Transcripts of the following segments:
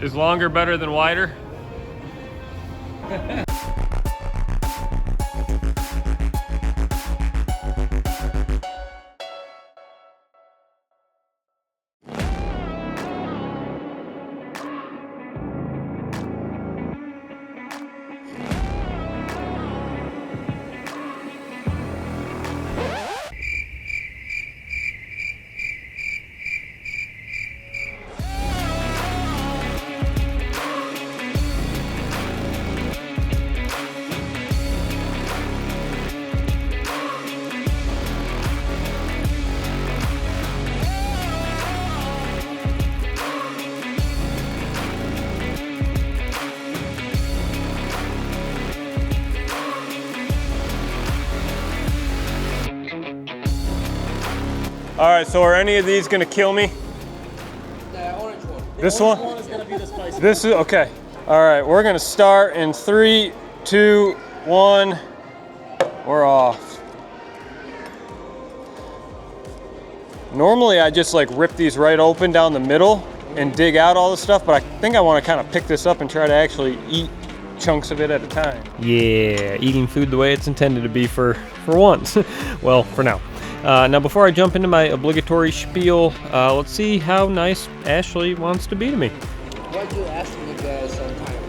Is longer better than wider? All right, so are any of these gonna kill me? The orange one. This The one? orange one is gonna be the spicy. This is, okay. All right, we're gonna start in 3, 2, 1. We're off. Normally I just like rip these right open down the middle and dig out all the stuff, but I think I wanna kind of pick this up and try to actually eat chunks of it at a time. Yeah, eating food the way it's intended to be for once. Well, for now. Now before I jump into my obligatory spiel, let's see how nice Ashley wants to be to me. What do you ask me guys sometime?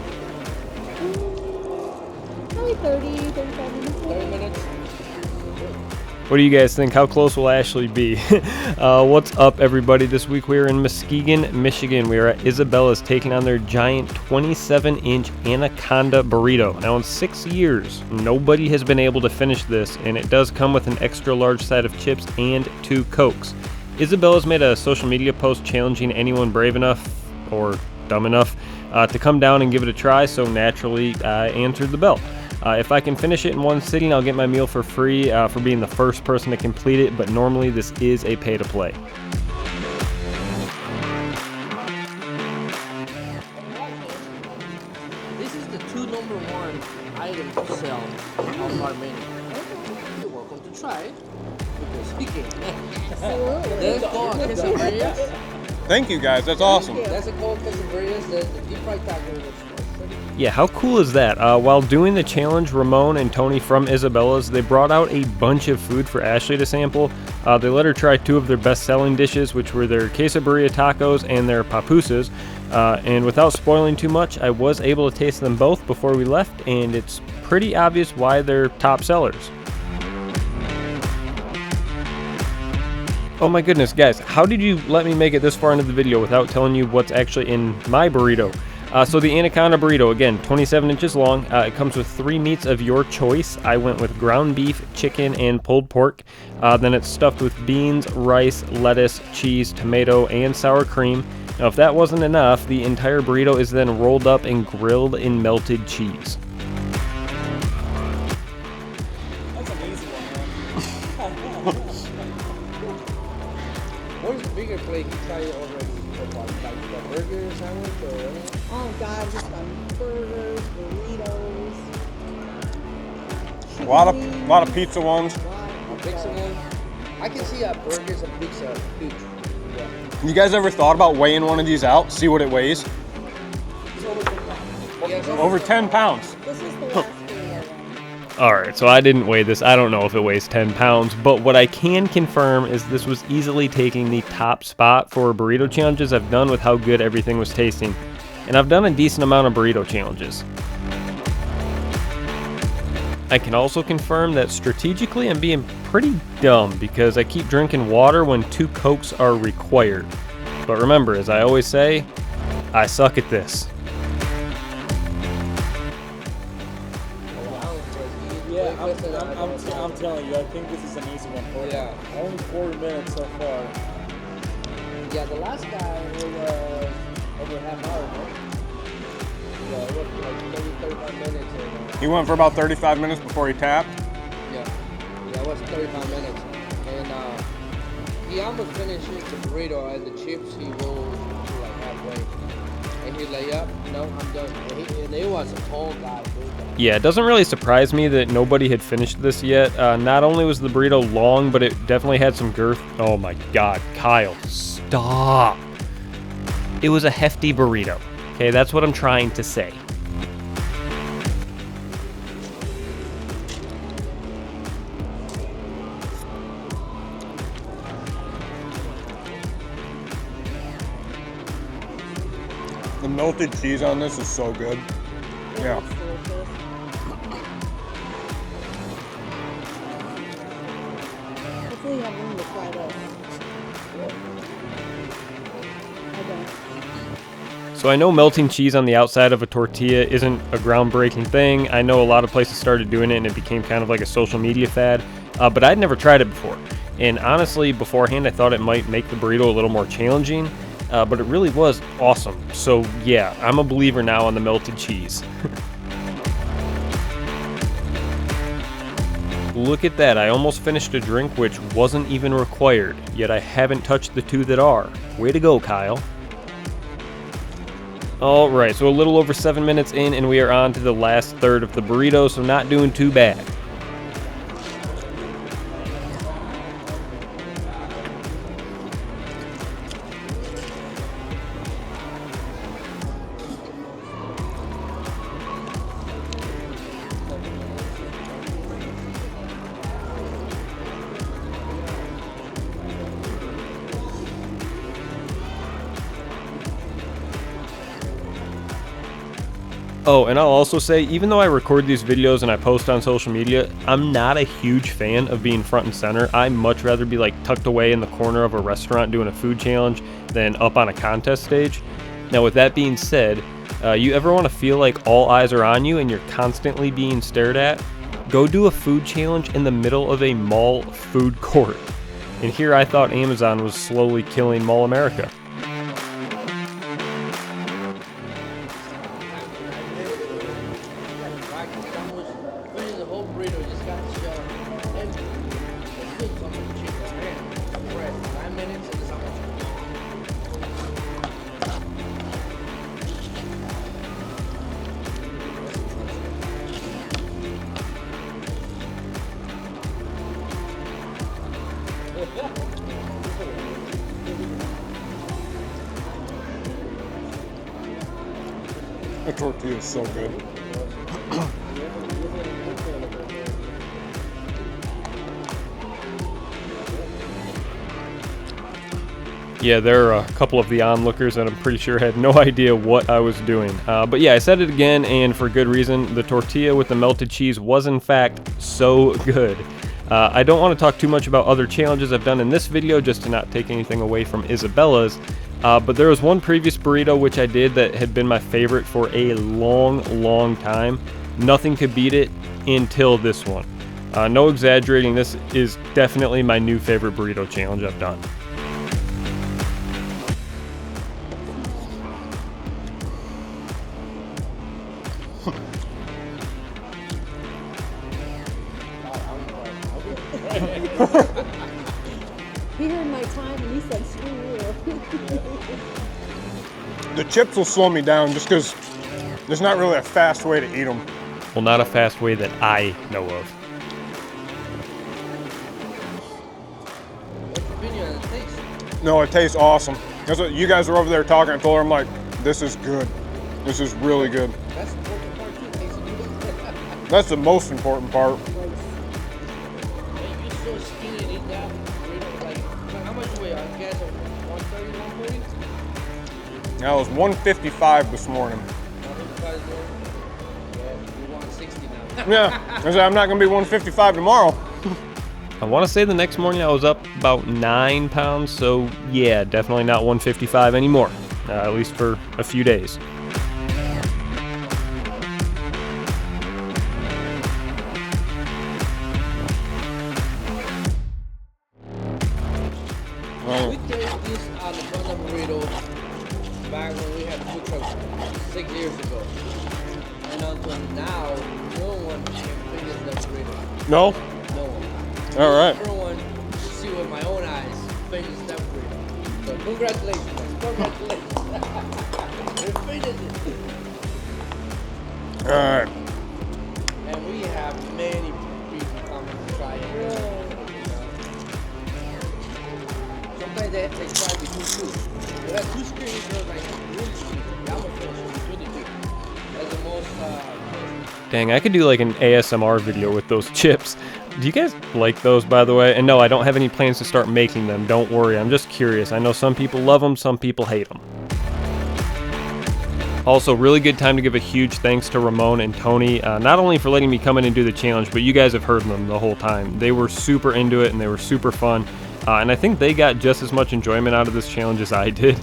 Probably 30, 35 minutes. 30 minutes? What do you guys think? How close will Ashley be? What's up, everybody? This week we are in Muskegon, Michigan. We are at Isabella's taking on their giant 27-inch Anaconda Burrito. Now in 6 years, nobody has been able to finish this, and it does come with an extra large side of chips and 2 Cokes. Isabella's made a social media post challenging anyone brave enough or dumb enough to come down and give it a try, so naturally I answered the bell. If I can finish it in one sitting, I'll get my meal for free for being the first person to complete it, but normally this is a pay-to-play. This is the 2 number 1 item to sell on our menu. You're welcome to try it. Because we can. There's called quesadillas. Thank you guys, that's awesome. That's called quesadillas. The deep fried taco. Yeah, how cool is that? While doing the challenge, Ramon and Tony from Isabella's, they brought out a bunch of food for Ashley to sample. They let her try 2 of their best-selling dishes, which were their quesadilla tacos and their papusas. And without spoiling too much, I was able to taste them both before we left, and it's pretty obvious why they're top sellers. Oh my goodness, guys, how did you let me make it this far into the video without telling you what's actually in my burrito? So the Anaconda Burrito, again, 27 inches long. It comes with 3 meats of your choice. I went with ground beef, chicken, and pulled pork. Then it's stuffed with beans, rice, lettuce, cheese, tomato, and sour cream. Now, if that wasn't enough, the entire burrito is then rolled up and grilled in melted cheese. That's an easy one, man. What is the bigger plate you tried already? Like the burger sandwich or anything? Oh God, just burgers, burritos. A lot of pizza ones. Pizza one. I can see burgers and pizza huge. Yeah. You guys ever thought about weighing one of these out, see what it weighs? Yes, Over 10 pounds. This is the last burrito. Alright, so I didn't weigh this. I don't know if it weighs 10 pounds, but what I can confirm is this was easily taking the top spot for burrito challenges I've done with how good everything was tasting. And I've done a decent amount of burrito challenges. I can also confirm that strategically I'm being pretty dumb because I keep drinking water when 2 Cokes are required. But remember, as I always say, I suck at this. Yeah, I'm telling you, I think this is an easy one for you. Yeah. Only 40 minutes so far. Yeah, the last guy was over half hour, right? Yeah, it was like 35 minutes. He went for about 35 minutes before he tapped. Yeah, it was 35 minutes. And he almost finished the burrito and the chips he rolled to like halfway. And he's like, yep, no, I'm done. And he was a tall guy, dude. Yeah, it doesn't really surprise me that nobody had finished this yet. Not only was the burrito long, but it definitely had some girth. Oh my God, Kyle, stop. It was a hefty burrito. Okay, that's what I'm trying to say. The melted cheese on this is so good. Yeah. It's delicious. Hopefully you have room to try this. I don't. So I know melting cheese on the outside of a tortilla isn't a groundbreaking thing. I know a lot of places started doing it and it became kind of like a social media fad, but I'd never tried it before. And honestly, beforehand, I thought it might make the burrito a little more challenging, but it really was awesome. So yeah, I'm a believer now on the melted cheese. Look at that, I almost finished a drink which wasn't even required, yet I haven't touched the two that are. Way to go, Kyle. Alright, so a little over 7 minutes in and we are on to the last third of the burrito, so not doing too bad. Oh, and I'll also say, even though I record these videos and I post on social media, I'm not a huge fan of being front and center. I much rather be like tucked away in the corner of a restaurant doing a food challenge than up on a contest stage. Now with that being said, you ever want to feel like all eyes are on you and you're constantly being stared at? Go do a food challenge in the middle of a mall food court. And here I thought Amazon was slowly killing Mall America. Finish the whole burrito, just got the shell empty. It's still so much chicken, man. Fresh. 9 minutes and it's how much. The tortilla is so good. Yeah, there are a couple of the onlookers that I'm pretty sure had no idea what I was doing. But yeah, I said it again, and for good reason. The tortilla with the melted cheese was in fact so good. I don't want to talk too much about other challenges I've done in this video just to not take anything away from Isabella's. But there was one previous burrito which I did that had been my favorite for a long time. Nothing could beat it until this one. No exaggerating, this is definitely my new favorite burrito challenge I've done. He heard my time and he said, screw you. The chips will slow me down just because there's not really a fast way to eat them. Well, not a fast way that I know of. What's your opinion on the taste? No, it tastes awesome. That's what you guys were over there talking. I told her, I'm like, this is good. This is really good. That's the important part too, tasting good. That's the most important part. Man, you're so skinny and eat that burrito. Like, how much you weigh? I guess 130, 140? I was 155 this morning. 155 more? Yeah, you're 160 now. Yeah, I said, I'm not going to be 155 tomorrow. I want to say the next morning I was up about 9 pounds, so yeah, definitely not 155 anymore, at least for a few days. We tasted this Anaconda Burrito back when we had food trucks 6 years ago. And until now, no one can finish that burrito. No? No one. All right. Everyone to see with my own eyes finish that burrito. So congratulations, guys. Congratulations. We finished it. All right. And we have many people coming to try it. Sometimes they try to be too. We have two screens like I'm gonna finish it. It's really big. That's the most. Dang, I could do like an ASMR video with those chips. Do you guys like those, by the way? And no, I don't have any plans to start making them. Don't worry, I'm just curious. I know some people love them, some people hate them. Also, really good time to give a huge thanks to Ramon and Tony, not only for letting me come in and do the challenge, but you guys have heard them the whole time. They were super into it and they were super fun. And I think they got just as much enjoyment out of this challenge as I did.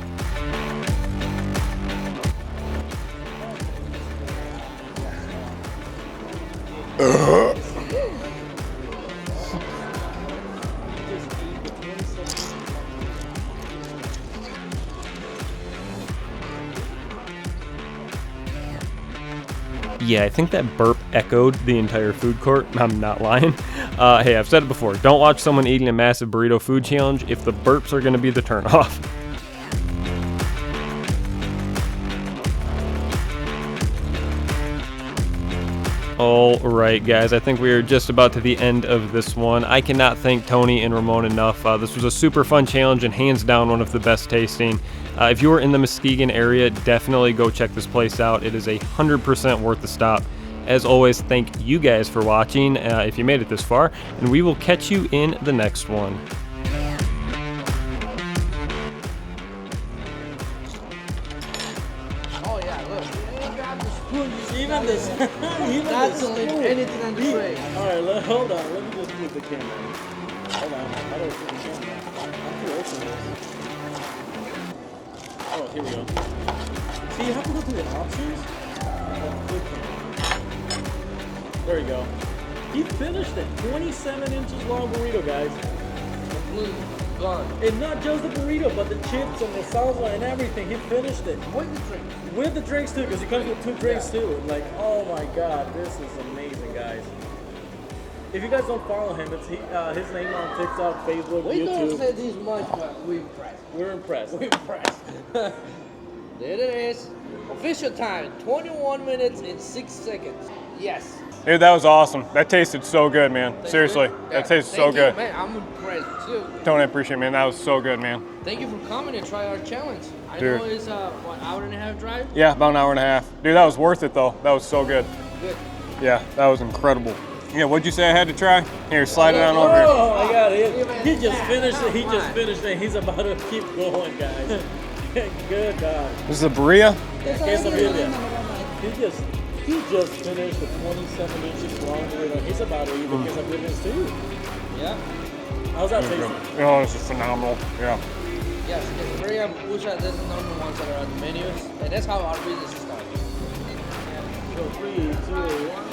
Yeah, I think that burp echoed the entire food court. I'm not lying. Hey, I've said it before. Don't watch someone eating a massive burrito food challenge if the burps are going to be the turnoff. All right, guys, I think we are just about to the end of this one. I cannot thank Tony and Ramon enough. This was a super fun challenge and hands down one of the best tasting. If you are in the Muskegon area, definitely go check this place out. It is 100% worth the stop. As always, thank you guys for watching if you made it this far, and we will catch you in the next one. Oh yeah, look. You ain't got the spoon. Even this, even Not the to leave spoon. anything on the tray. All right, hold on. Let me just flip the camera. Hold on. How do I flip the camera? I'm too old for this. Oh, here we go. See, you have to go through the options. There we go. He finished it. 27 inches long burrito, guys. Completely gone. And not just the burrito, but the chips and the salsa and everything. He finished it. With the drink. With the drinks too, because he comes with 2 drinks too. Like, oh my god, this is amazing, guys. If you guys don't follow him, it's his name on TikTok, Facebook, We don't YouTube. say this much, but we're impressed. We're impressed. We're impressed. There it is. Official time, 21 minutes and 6 seconds. Yes. Dude, that was awesome. That tasted so good, man. Seriously, Yeah, that tasted so thank you, good. Man, I'm impressed too. Tony, I appreciate it, man. That was so good, man. Thank you for coming and try our challenge. I Dude. know it's what, hour and a half drive? Yeah, about an hour and a half. Dude, that was worth it, though. That was so good. Good. Yeah, that was incredible. Yeah, what'd you say I had to try? Here, slide it on over here. Oh my god, he just finished it. He just finished it. He's about to keep going, guys. Good God. This is a burrito? That's all I Quesadilla. get. No. He just finished the 27 inches long burrito. He's about to eat the quesadillas too. Yeah. How's that tasting? Oh, this is phenomenal. Yeah. Yes, it's very Pusha doesn't know the ones that are on the menus, and that's how our business started. So 3, 2, 1.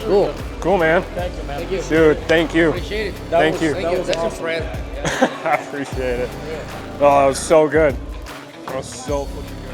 Cool. Cool, man. Thank you, man. Thank you. Dude, thank you. Appreciate it. Thank you. Thank you. was That's awesome. your friend. I appreciate it. Oh, that was so good. That was so fucking good.